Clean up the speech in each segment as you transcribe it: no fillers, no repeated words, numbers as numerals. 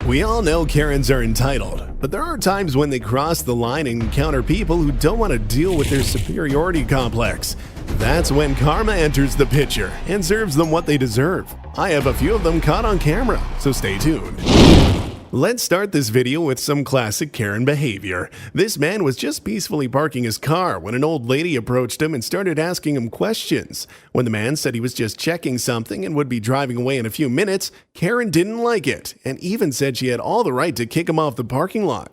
We all know Karens are entitled, but there are times when they cross the line and encounter people who don't want to deal with their superiority complex. That's when karma enters the picture and serves them what they deserve. I have a few of them caught on camera, so stay tuned. Let's start this video with some classic Karen behavior. This man was just peacefully parking his car when an old lady approached him and started asking him questions. When the man said he was just checking something and would be driving away in a few minutes, Karen didn't like it and even said she had all the right to kick him off the parking lot.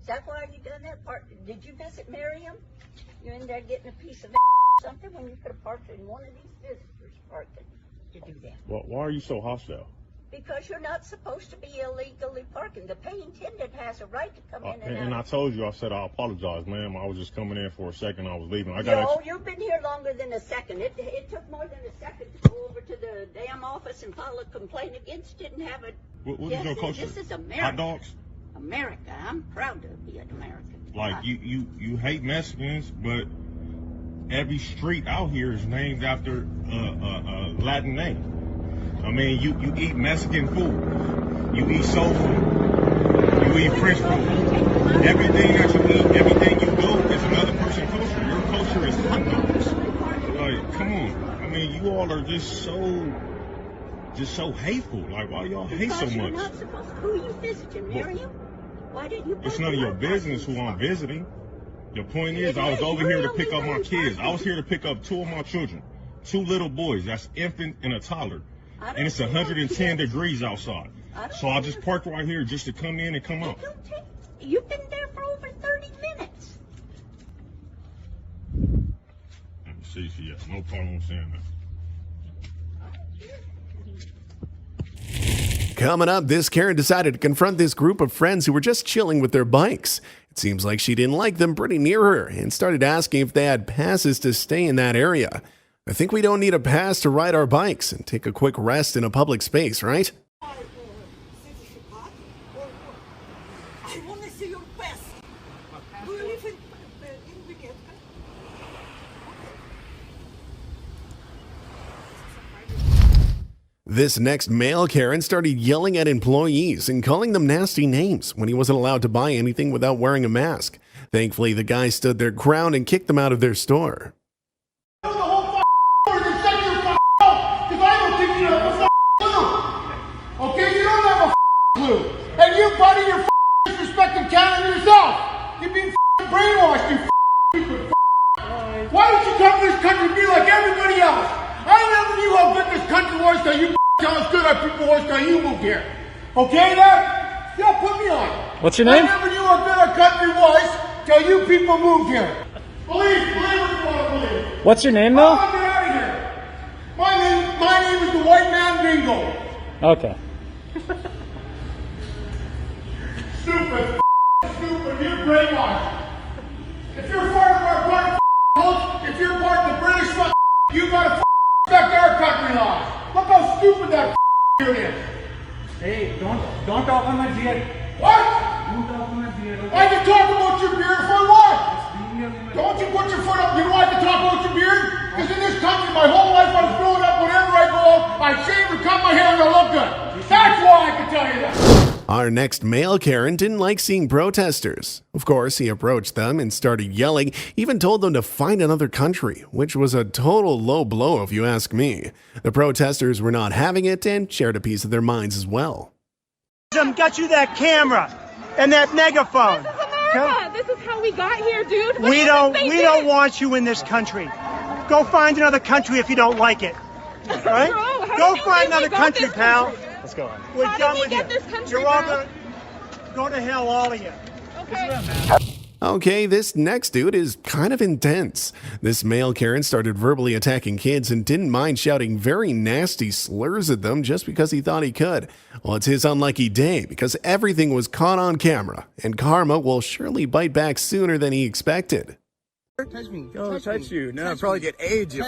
Is that why you done that part? Did you visit Miriam? You're in there getting a piece of something when you could have parked in one of these visitors parking to do that. Well, why are you so hostile? Because you're not supposed to be illegally parking. The paying attendant has a right to come in and out. And I told you, I said I apologize, ma'am. I was just coming in for a second. I was leaving. You've been here longer than a second. It took more than a second to go over to the damn office and file a complaint against it and have it. What is your culture? This is America. Hot dogs? America. I'm proud to be an American. Like, you hate Mexicans, but every street out here is named after a Latin name. I mean, you eat Mexican food, you eat soul food, you eat French food. Everything that you eat, everything you do is another person's culture. Your culture is hot dogs. Like, come on. I mean, you all are just so hateful. Like, why y'all hate so much? You're not supposed to. Who are you visiting, Miriam? Why didn't you? It's none of your business who I'm visiting. The point is, I was over here to pick up my kids. I was here to pick up two of my children, two little boys. That's infant and a toddler. And it's 110 degrees outside. So I just parked right here just to come in and come out. You've been there for over 30 minutes. Let me see, yeah, no problem saying that. Coming up, this Karen decided to confront this group of friends who were just chilling with their bikes. It seems like she didn't like them pretty near her and started asking if they had passes to stay in that area. I think we don't need a pass to ride our bikes and take a quick rest in a public space, right? I want to see your best. Do you live in Vietnam? This next male Karen started yelling at employees and calling them nasty names when he wasn't allowed to buy anything without wearing a mask. Thankfully, the guy stood their ground and kicked them out of their store. And you, buddy, you're disrespecting Canada yourself. You're being brainwashed, you stupid. Why don't you come to this country and be like everybody else? I never knew how good this country was till you how good our people was till you moved here. Okay, that? Yeah, put me on. What's your name? I never knew how good our country was till you people moved here. Believe what you want to believe. What's your name, though? Get out of here. My name is the White Man Bingo. Okay. Stupid, you're brainwashed. If you're part of the British, you gotta respect our country laws. Look how stupid that is. Hey, don't talk on my beard. What? Don't talk on my beard. I can talk about your beard for what? Don't you put your foot up. You know why I can talk about your beard? Because in this country, my whole life I was growing up, whenever I go, I shave and cut my hair and I look good. That's why I can tell you that. Our next male Karen didn't like seeing protesters. Of course, he approached them and started yelling, even told them to find another country, which was a total low blow if you ask me. The protesters were not having it and shared a piece of their minds as well. Got you that camera and that megaphone. This is America. This is how we got here, dude. We don't want you in this country. Go find another country if you don't like it. All right? Bro, go find another country, pal. Let's go on. We're done with get you. This country, You're all gonna go to hell, all of you. Okay. Okay, this next dude is kind of intense. This male Karen started verbally attacking kids and didn't mind shouting very nasty slurs at them just because he thought he could. Well, it's his unlucky day because everything was caught on camera, and karma will surely bite back sooner than he expected. Touch me. Oh, touch you. No, I'll probably get AIDS, you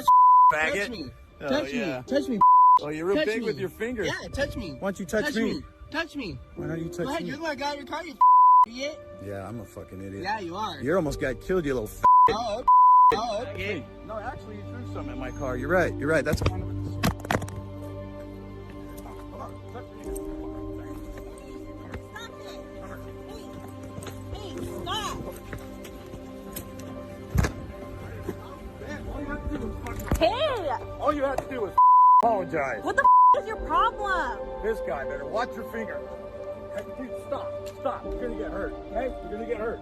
faggot. Touch me. Oh, Touch yeah. me. Touch me. Oh, you're real big with your fingers. Yeah, touch me. Why don't you touch me? Touch me. Why don't you touch me? You're the one that got in your car, you idiot. Yeah, I'm a fucking idiot. Yeah, you are. You almost got killed, you little Oh, okay. No, actually, you threw something in my car. You're right. You're right. That's apologize. What the is your problem? This guy better watch your finger. Hey, dude, stop. You're gonna get hurt. Hey, you're gonna get hurt.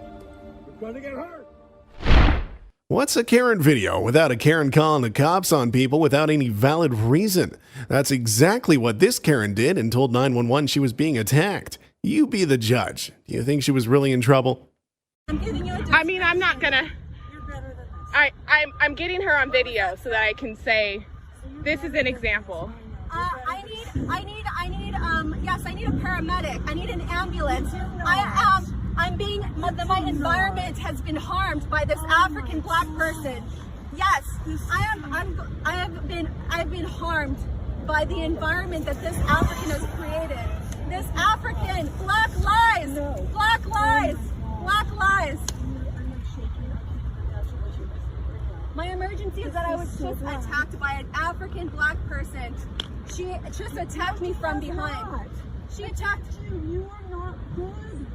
You're gonna get hurt. What's a Karen video without a Karen calling the cops on people without any valid reason? That's exactly what this Karen did and told 911 she was being attacked. You be the judge. Do you think she was really in trouble? I'm giving you a I mean, I'm not gonna. You're better than this. I'm getting her on video so that I can say this is an example. Yes, I need a paramedic. I need an ambulance. My environment has been harmed by this African black person. Yes, I've been harmed by the environment that this African has created. This African, black lies, black lies, black lies. My emergency is that I was just attacked by an African black person. She just attacked me from behind. She attacked you. You are not good.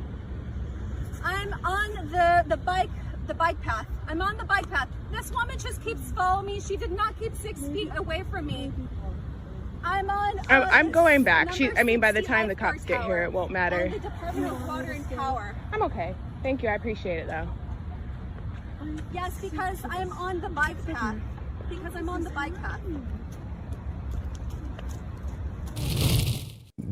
I'm on the bike path. I'm on the bike path. This woman just keeps following me. She did not keep 6 feet away from me. I'm going back. By the time the cops get here, it won't matter. The Department of Water and Power. I'm okay. Thank you. I appreciate it, though. Yes, because I'm on the bike path.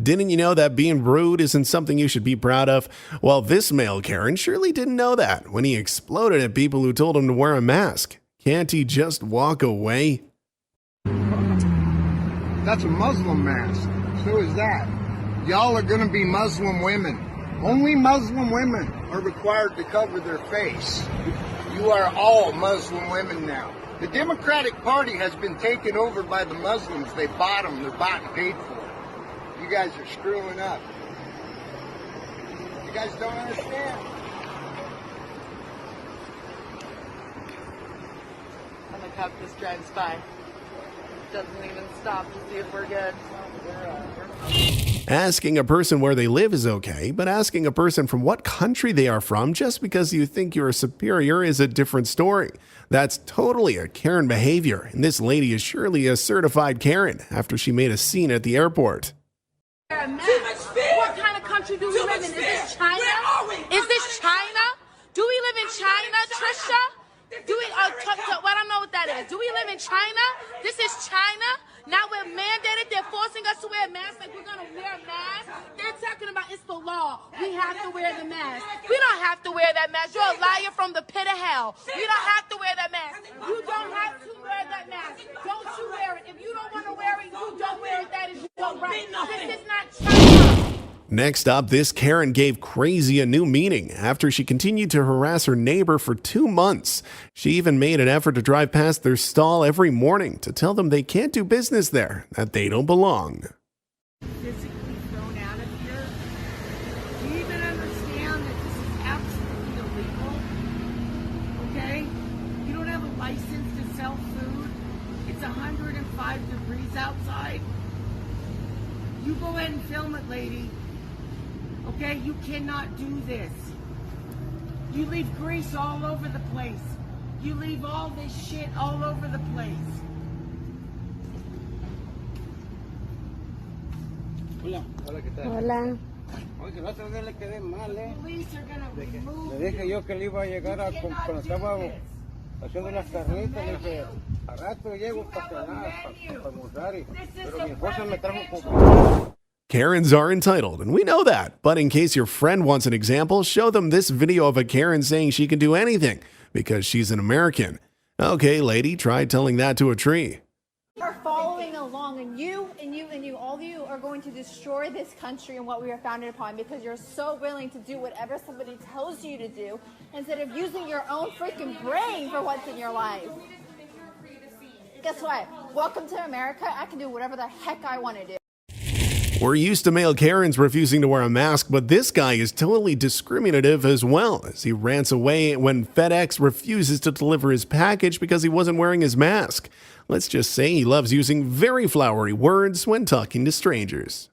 Didn't you know that being rude isn't something you should be proud of? Well, this male Karen surely didn't know that when he exploded at people who told him to wear a mask. Can't he just walk away? That's a Muslim mask. So is that. Y'all are gonna be Muslim women. Only Muslim women are required to cover their face. You are all Muslim women now. The Democratic Party has been taken over by the Muslims. They bought them. They're bought and paid for. You guys are screwing up. You guys don't understand. And the cop just drives by. Doesn't even stop to see if we're good. Asking a person where they live is okay, but asking a person from what country they are from just because you think you're superior is a different story. That's totally a Karen behavior, and this lady is surely a certified Karen after she made a scene at the airport. What kind of country do we live in? Is this China? Is this China? Do we live in China, Trisha? Do we? I don't know what that is. Do we live in China? This is China. Now we're mandated. They're forcing us to wear masks. Like we're gonna wear a mask. They're talking about it's the law. We have to wear the mask. We don't have to wear that mask. You're a liar from the pit of hell. We don't have to wear that mask. You don't have to wear that mask. Don't you wear it. If you don't want to wear it, you don't wear it. That is your right. This is not China. Next up, this Karen gave crazy a new meaning after she continued to harass her neighbor for 2 months. She even made an effort to drive past their stall every morning to tell them they can't do business there, that they don't belong. Physically thrown out of here. Do you even understand that this is absolutely illegal? Okay? You don't have a license to sell food. It's 105 degrees outside. You go ahead and film it, lady. Okay, you cannot do this. You leave grease all over the place. You leave all this shit all over the place. Hola. Hola, ¿qué tal? Hola. Oye, la otra vez le quedé mal, ¿eh? Police are gonna remove Le dije yo que le iba a llegar a cuando estaba haciendo unas carnitas, le dije, a rato llego para cenar, para almorzar, pero mi esposa me trajo con... Karens are entitled, and we know that. But in case your friend wants an example, show them this video of a Karen saying she can do anything because she's an American. Okay, lady, try telling that to a tree. Are following along, and you, all of you are going to destroy this country and what we are founded upon because you're so willing to do whatever somebody tells you to do instead of using your own freaking brain for what's in your life. Guess what? Welcome to America. I can do whatever the heck I want to do. We're used to male Karens refusing to wear a mask, but this guy is totally discriminative as well, as he rants away when FedEx refuses to deliver his package because he wasn't wearing his mask. Let's just say he loves using very flowery words when talking to strangers.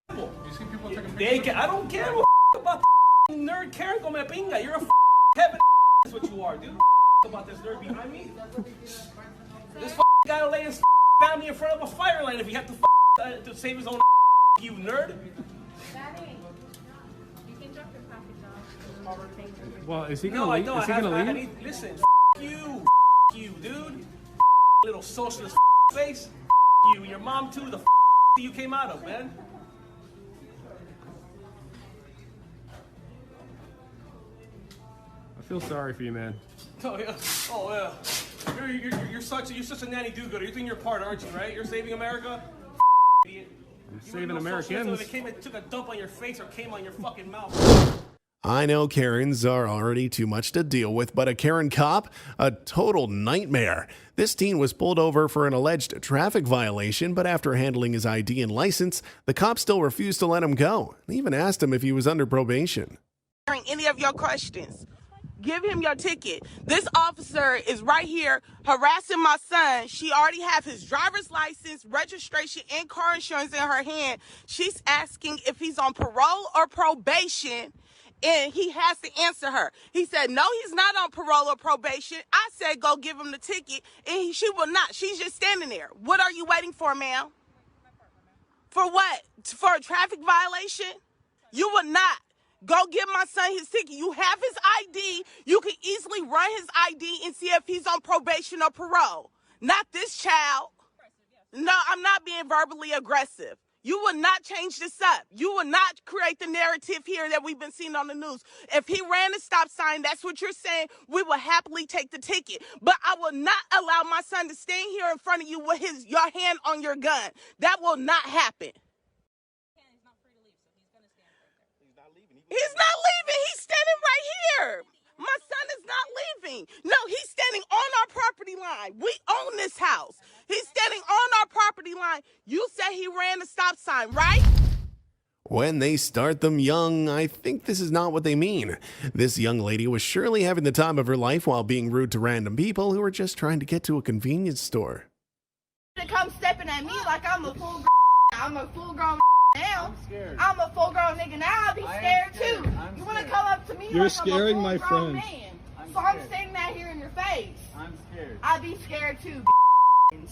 I don't care about the nerd Karen come pinga. You're a Kevin. That's what you are, dude. About this nerd behind me. This guy will lay his family in front of a fire line if he had to save his own you nerd. Daddy, you can drop your package off. Well, is he No, gonna I leave? don't. Is he gonna leave? Listen, you, dude. Little socialist face. You, your mom too. The you came out of, man. I feel sorry for you, man. Oh yeah. Oh yeah. You're such a nanny do-gooder. You think you're part, aren't you? Right? You're saving America. Idiot. I'm saving Americans. If it came and took a dump on your face or came on your fucking mouth. I know Karens are already too much to deal with, but a Karen cop? A total nightmare. This teen was pulled over for an alleged traffic violation, but after handling his ID and license, the cop still refused to let him go. They even asked him if he was under probation. Any of your questions. Give him your ticket. This officer is right here harassing my son. She already has his driver's license, registration, and car insurance in her hand. She's asking if he's on parole or probation, and he has to answer her. He said, no, he's not on parole or probation. I said, go give him the ticket, and she will not. She's just standing there. What are you waiting for, ma'am? For what? For a traffic violation? You will not. Go give my son his ticket. You have his ID. You can easily run his ID and see if he's on probation or parole. Not this child. No, I'm not being verbally aggressive. You will not change this up. You will not create the narrative here that we've been seeing on the news. If he ran a stop sign, that's what you're saying, we will happily take the ticket. But I will not allow my son to stand here in front of you with your hand on your gun. That will not happen. He's not leaving. He's standing right here. My son is not leaving. No, he's standing on our property line. We own this house. He's standing on our property line. You said he ran a stop sign, right? When they start them young, I think this is not what they mean. This young lady was surely having the time of her life while being rude to random people who were just trying to get to a convenience store. To come stepping at me like I'm a full grown now. I'm a full grown nigga now. I'll be scared too. You want to come up to me? You're like scaring I'm a my full-grown friends. man. So I'm saying that here in your face. I'm scared. I'll be scared too.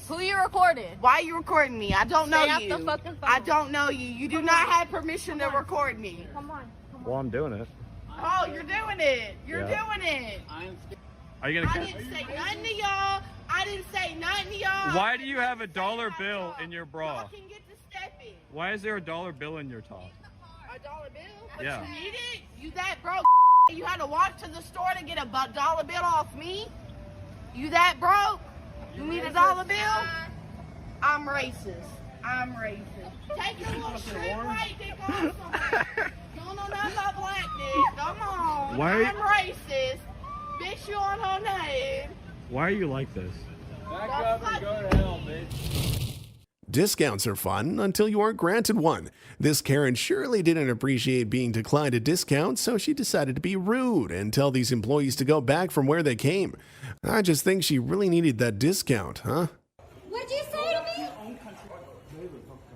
Who you recorded? Why are you recording me? I don't know Stay off you. the fucking phone. I don't know you. You do not have permission to record me. Come on. Well, I'm doing it. Oh, you're doing it. You're Yeah. doing it. Are you I gonna? didn't say nothing to y'all. I didn't say nothing to y'all. Why do you have a dollar bill in your bra? Y'all can get to stepping. Why is there a dollar bill in your top? A dollar bill? But Yeah. you need it? You that broke? You had to walk to the store to get a dollar bill off me? You that broke? You need a dollar bill? I'm racist. I'm racist. Take your little straight right dick off somewhere. You don't know nothing about black dick. Come on. Why- I'm racist. Bitch, you on her name. Why are you like this? Back up and go to hell, bitch. Discounts are fun until you aren't granted one. This Karen surely didn't appreciate being declined a discount, so she decided to be rude and tell these employees to go back from where they came. I just think she really needed that discount, huh? What'd you say to me?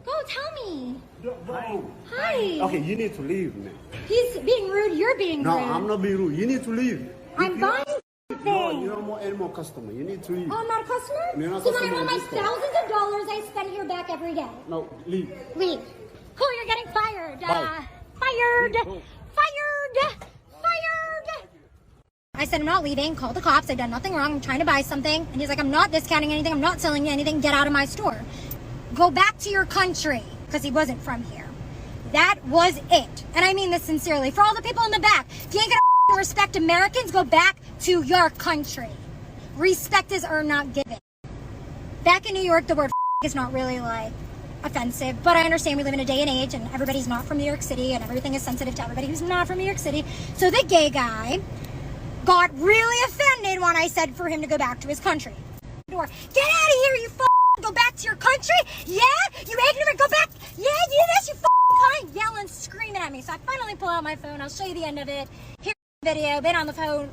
Go tell me. Hi. Okay, you need to leave, man. He's being rude. You're being No, rude. I'm not being rude. You need to leave. I'm buying No, things. you're more any more customer. You need to leave. Oh, I'm not a customer? You're not a So I customer want my in this store. thousands of dollars I spend here back every day. No, leave. Leave. Cool, you're getting fired. Bye. Fired. Go. Fired. Fired. I said, I'm not leaving. Call the cops. I've done nothing wrong. I'm trying to buy something. And he's like, I'm not discounting anything. I'm not selling you anything. Get out of my store. Go back to your country. Because he wasn't from here. That was it. And I mean this sincerely. For all the people in the back, if you ain't gonna respect Americans, go back to your country. Respect is earned, not given. Back in New York, the word is not really like offensive, but I understand we live in a day and age and everybody's not from New York City and everything is sensitive to everybody who's not from New York City. So the gay guy got really offended when I said for him to go back to his country. Get out of here, you go back to your country? Yeah? You ignorant, go back? Yeah, do this, you cunt, yelling, screaming at me. So I finally pull out my phone. I'll show you the end of it. Here's the video. Been on the phone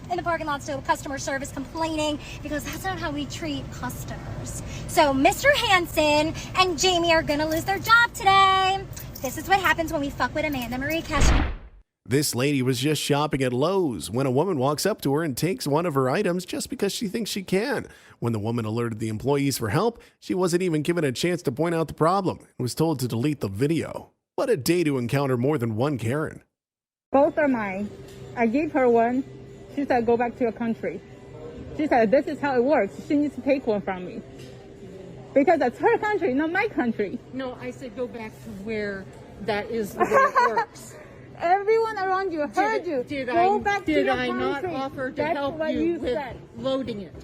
in the parking lot still, customer service complaining because that's not how we treat customers. So Mr. Hansen and Jamie are gonna lose their job today. This is what happens when we fuck with Amanda Marie Kesher. This lady was just shopping at Lowe's when a woman walks up to her and takes one of her items just because she thinks she can. When the woman alerted the employees for help, she wasn't even given a chance to point out the problem and was told to delete the video. What a day to encounter more than one Karen. Both are mine. I gave her one. She said, go back to your country. She said, this is how it works. She needs to take one from me. Because that's her country, not my country. No, I said go back to where that is the way it works. Everyone around you heard you. Did go I, back did to your I not country. offer to That's help what you with said. loading it?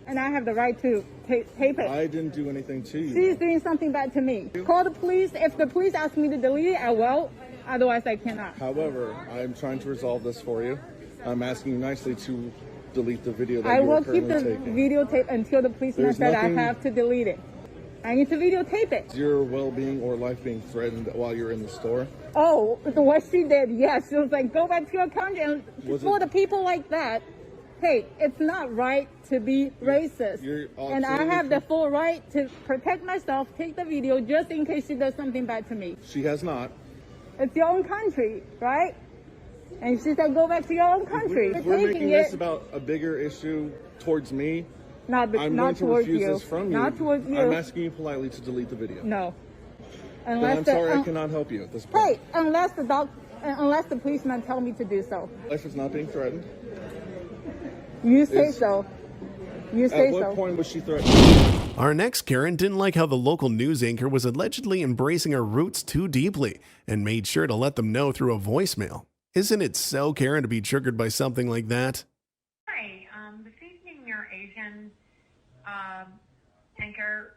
And I have the right to tape it. I didn't do anything to you. She's doing something bad to me. Call the police. If the police ask me to delete it, I will. Otherwise, I cannot. However, I'm trying to resolve this for you. I'm asking you nicely to delete the video that I you are will keep currently the taking. videotape until the policeman There's said nothing- I have to delete it. I need to videotape it. Is your well-being or life being threatened while you're in the store? Oh, what she did, yes. She was like, go back to your country. And for the people like that, hey, it's not right to be racist. And I have the full right to protect myself, take the video, just in case she does something bad to me. She has not. It's your own country, right? And she said, go back to your own country. If we're making Taking this it, about a bigger issue towards me, not I'm not going to towards refuse you. this from you. Not towards you. I'm asking you politely to delete the video. No. Then I'm sorry I cannot help you at this point. Hey, unless the policeman tell me to do so. Life is not being threatened. You say so. You say At what so. point was she threatened? Our next Karen didn't like how the local news anchor was allegedly embracing her roots too deeply and made sure to let them know through a voicemail. Isn't it so Karen to be triggered by something like that? Hi, this evening your Asian anchor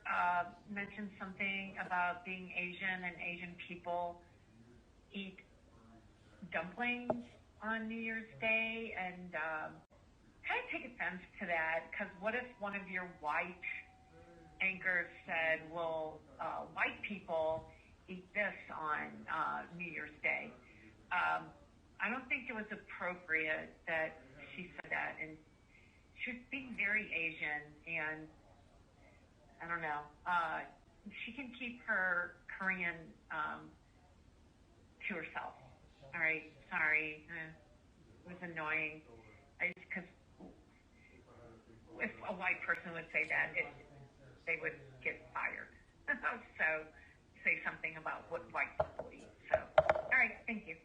mentioned something about being Asian and Asian people eat dumplings on New Year's Day, and kind of take offense to that, because what if one of your white anchors said, well, white people eat this on New Year's Day? I don't think it was appropriate that she said that, and she was being very Asian, and I don't know. She can keep her Korean to herself. All right, sorry, it was annoying. Because if a white person would say that, they would get fired. So say something about what white people eat. So, all right, thank you.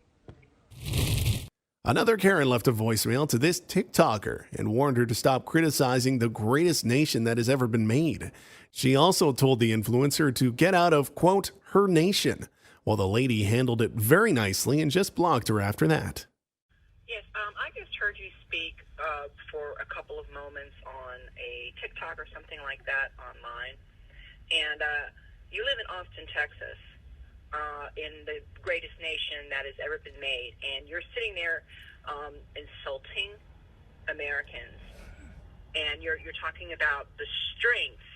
Another Karen left a voicemail to this TikToker and warned her to stop criticizing the greatest nation that has ever been made. She also told the influencer to get out of, quote, her nation, while the lady handled it very nicely and just blocked her after that. Yes, I just heard you speak for a couple of moments on a TikTok or something like that online. And you live in Austin, Texas, in the greatest nation that has ever been made. And you're sitting there insulting Americans. And you're talking about the strengths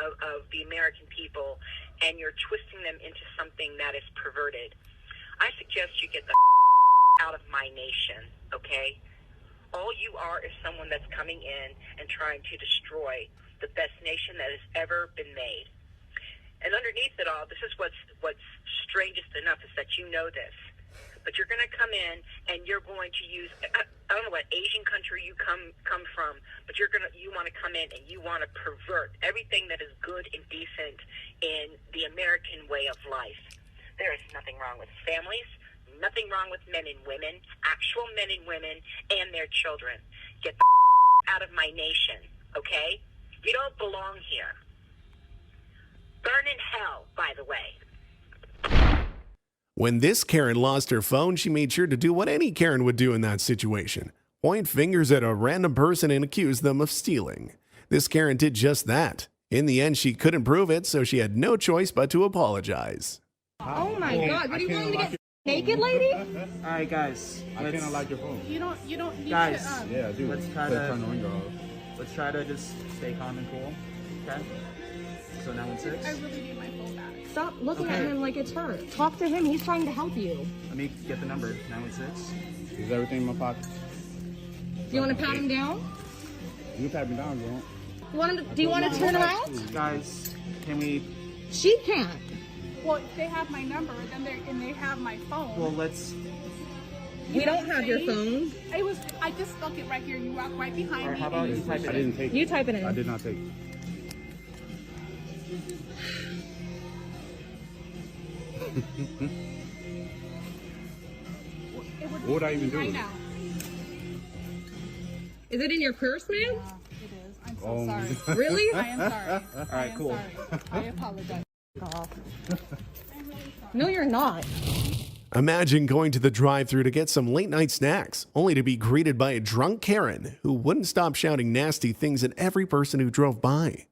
of the American people, and you're twisting them into something that is perverted. I suggest you get the out of my nation, okay? All you are is someone that's coming in and trying to destroy the best nation that has ever been made. And underneath it all, this is what's strangest enough, is that you know this. But you're going to come in and you're going to use, I don't know what Asian country you come from, but you want to come in and you want to pervert everything that is good and decent in the American way of life. There is nothing wrong with families, nothing wrong with men and women, actual men and women, and their children. Get the out of my nation, okay? You don't belong here. Burn in hell, by the way. When this Karen lost her phone, she made sure to do what any Karen would do in that situation. Point fingers at a random person and accuse them of stealing. This Karen did just that. In the end, she couldn't prove it, so she had no choice but to apologize. Oh my God, what are you willing to get naked, lady? Alright guys, I can't unlock your phone. You don't need guys, to, Yeah, dude. let's try turn the window off. let's try to just stay calm and cool, okay? So 916. I really need my phone back. Stop looking at Okay. him like it's her. Talk to him, he's trying to help you. Let me get the number, 916. Is everything in my pocket? Do you want to pat him down? You pat me down, girl. Do you want to turn around? Guys, can we, She can't. Well, if they have my number, then they have my phone. well let's, We don't have your phone. I just stuck it right here. You walk right behind me. How about you type it in? I didn't take it. You type it in. I did not take it. What would I even do with it? Is it in your purse, man? It is. I'm so sorry. Really? I am sorry. All right, cool. Sorry. I apologize. No, you're not. Imagine going to the drive-thru to get some late-night snacks, only to be greeted by a drunk Karen who wouldn't stop shouting nasty things at every person who drove by.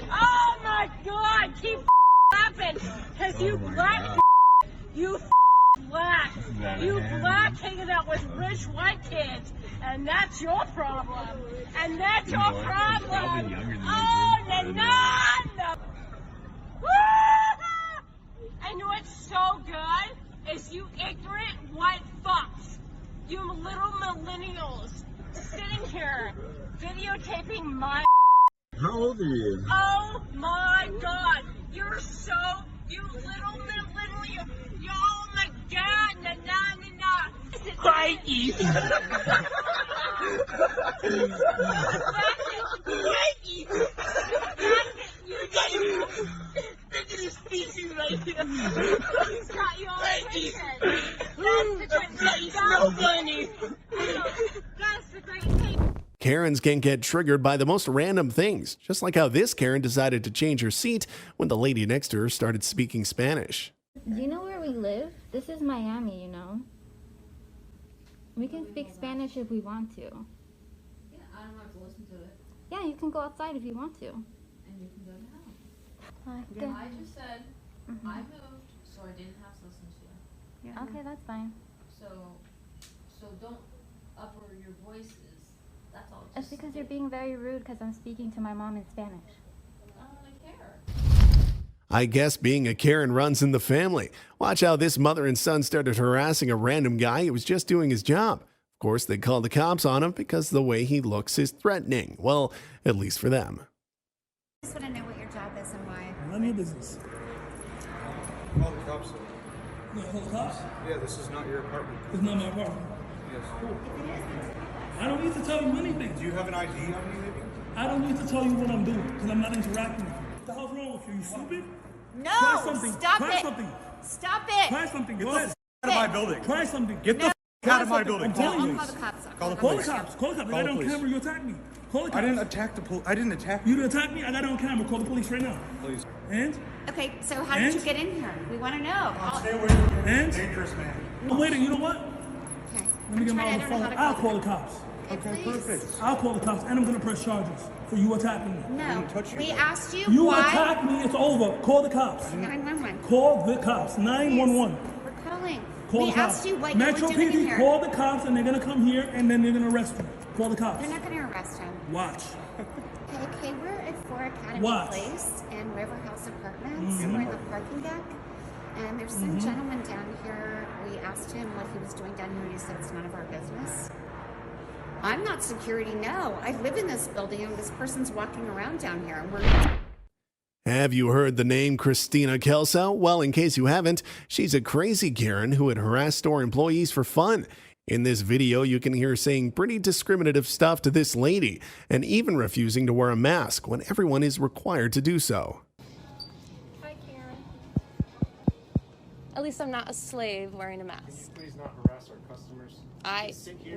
Oh my God! Keep laughing, cause you black, you black, hanging out with rich white kids, and that's your problem. And that's your problem. Oh, no. And what's so good is you ignorant white fucks, you little millennials, sitting here videotaping my. How old are you? Oh my God! You're so, you little millennial. Oh my God! Na na na na. Crikey! Crikey! You got your. Look at his species right here. He's got you all pictured. That's so funny. That's the great thing. Karens can get triggered by the most random things, just like how this Karen decided to change her seat when the lady next to her started speaking Spanish. Do you know where we live? This is Miami, you know. We can speak Spanish if we want to. Yeah, I don't have to listen to it. Yeah, you can go outside if you want to. And you can go to hell. Yeah. I just said I moved, so I didn't have to listen to you. Yeah. Okay, that's fine. So don't upper your voices. That's all. It's because you're being very rude because I'm speaking to my mom in Spanish. I don't really care. I guess being a Karen runs in the family. Watch how this mother and son started harassing a random guy who was just doing his job. Of course, they called the cops on him because the way he looks is threatening. Well, at least for them. I just want to know what your job is and why. None of your business. Call the cops. You call the cops? Yeah, this is not your apartment. It's not my apartment. Yes. I don't need to tell you anything. Do you have an ID on you, maybe? I don't need to tell you what I'm doing because I'm not interacting with you. What the hell's wrong with you? You stupid? No! Try something. Stop Try it! something. Stop it! Try something. Get Go the ahead. out of my building. Try something. Get the out of my building. I'm telling you. I'll call the cops. Call the Call police. the cops. Call the cops. Call I the got it on police. camera. You attacked me. Call the cops. I didn't attack the police. I didn't attack You didn't attack me? I got it on camera. Call the police right now. Please. And? Okay, so how did you get in here? We want to know. Stay away from me. And? Dangerous man. Oh, wait, you know what? Okay. Let me get my I other don't know phone. how to I'll call call the cops. Okay, perfect. I'll call the cops, and I'm going to press charges for you attacking me. No, we asked you You why. attacked me, it's over. Call the cops. 911. Call the cops. 911. We're calling. Call We the cops. asked you what Metro you were doing in PD, here. call the cops, and they're going to come here, and then they're going to arrest you. Call the cops. They're not going to arrest him. Watch. Okay, we're at 4 Academy What? Place in River House Apartments. Mhm. We're in the parking deck. And there's some gentleman down here. We asked him what he was doing down here, and he said it's none of our business. I'm not security, no. I live in this building, and this person's walking around down here. And we're Have you heard the name Christina Kelso? Well, in case you haven't, she's a crazy Karen who would harass store employees for fun. In this video, you can hear her saying pretty discriminative stuff to this lady, and even refusing to wear a mask when everyone is required to do so. Hi, Karen. At least I'm not a slave wearing a mask. Please not harass our customers. I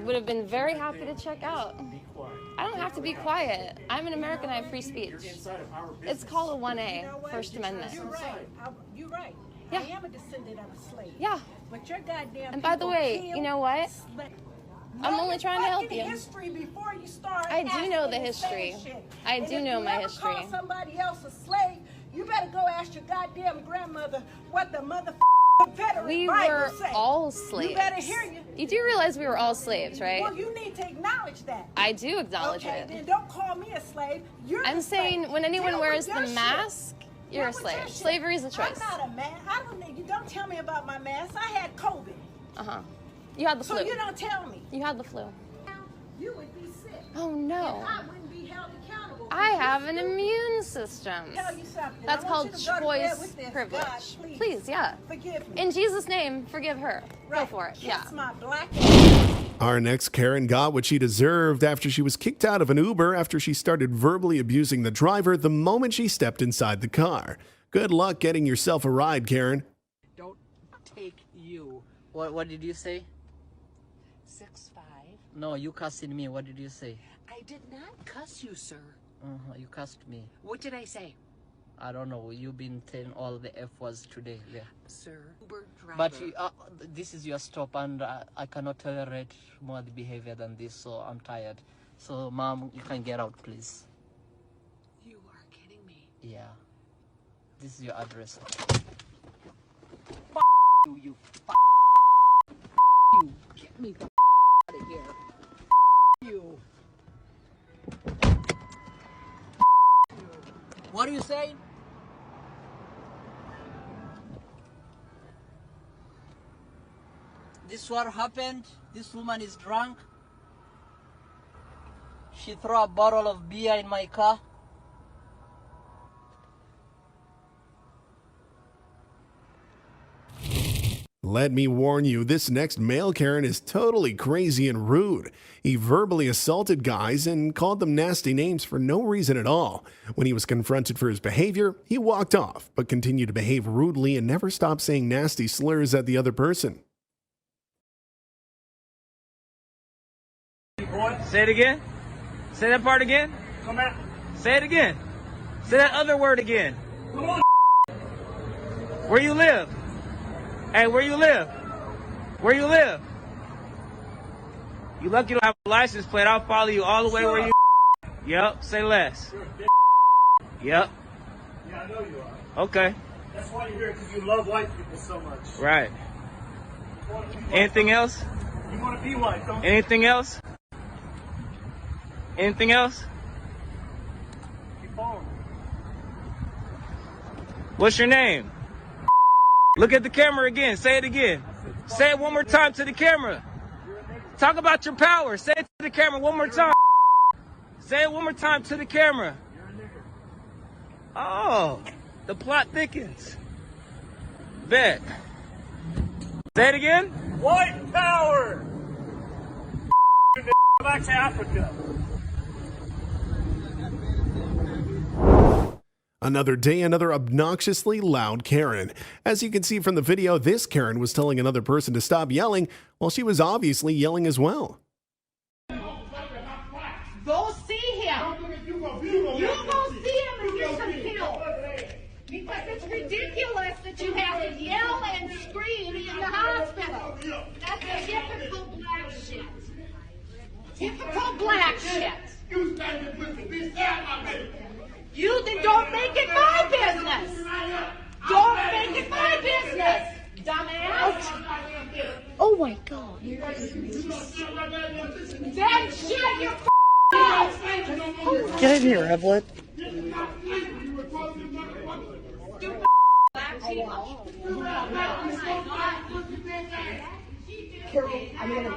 would have been very happy to check out. Be quiet. I don't have to be quiet. I'm an American. I have free speech. You're inside of our business. It's called a 1A, First Amendment. You're right. You're right. Yeah. I am a descendant of a slave. Yeah. But your goddamn. And by the people way, killed, you know what? I'm only trying to help you. History before you start. I do know the asking history. this shit. I And do if know you my ever history. Call somebody else a slave. You better go ask your goddamn grandmother what the motherfucker Confederate We Bible were say. all slaves. You better hear you. You do realize we were all slaves, right? Well, you need to acknowledge that. I do acknowledge Okay, it. then don't call me a slave. You're I'm the saying slave. when anyone Deal wears with the your shit. mask, you're a Deal with your slave. shit. Slavery is a choice. I'm not a man. I don't need you. Don't tell me about my mask. I had COVID. Uh-huh. You had the flu. So you don't tell me. You had the flu. You would be sick. Oh no. And I wouldn't be held accountable. I have an immune system. Tell you something. That's I want called you to go to bed choice with this. privilege. God, please, yeah. Forgive me. In Jesus' name, forgive her. Right. Go for it. Yeah. Kiss my black. Our next Karen got what she deserved after she was kicked out of an Uber after she started verbally abusing the driver the moment she stepped inside the car. Good luck getting yourself a ride, Karen. Don't take you. What did you say? 6'5". No, you cussing me. What did you say? I did not cuss you, sir. You cussed me. What did I say? I don't know. You've been telling all the F words today. Yeah. Sir, Uber driver. But this is your stop, and I cannot tolerate more the behavior than this, so I'm tired. So, Mom, you can get out, please. You are kidding me. Yeah. This is your address. You. You. Get me the out of here. You. What are you saying? This is what happened. This woman is drunk. She threw a bottle of beer in my car. Let me warn you, this next male Karen is totally crazy and rude. He verbally assaulted guys and called them nasty names for no reason at all. When he was confronted for his behavior, he walked off, but continued to behave rudely and never stopped saying nasty slurs at the other person. Say it again. Say that part again. Come back. Say it again. Say that other word again. Come on. Where you live? Hey, where you live? Where you live? You lucky you don't have a license plate. I'll follow you all the way where you. Yep. Say less. Yep. Yeah, I know you are. Okay. That's why you're here, because you love white people so much. Right. Anything else? You want to be white, don't you? Anything else? Anything else? Keep following. What's your name? Look at the camera again. Say it again. Say it one more time to the camera. Talk about your power. Say it to the camera one more time. Say it one more time to the camera. Oh, the plot thickens. Bet. Say it again. White power! Go back to Africa. Another day, another obnoxiously loud Karen. As you can see from the video, this Karen was telling another person to stop yelling while she was obviously yelling as well. Go see him. You go see him and get some help. Because it's ridiculous that you have to yell and scream in the hospital. That's a typical black shit. Typical black shit. You standing with the bitch out my baby. You then don't make it my business. Don't make it my business, dumbass. Oh my God. Then shut your mouth. Get in here, Evelyn. Carol, I'm gonna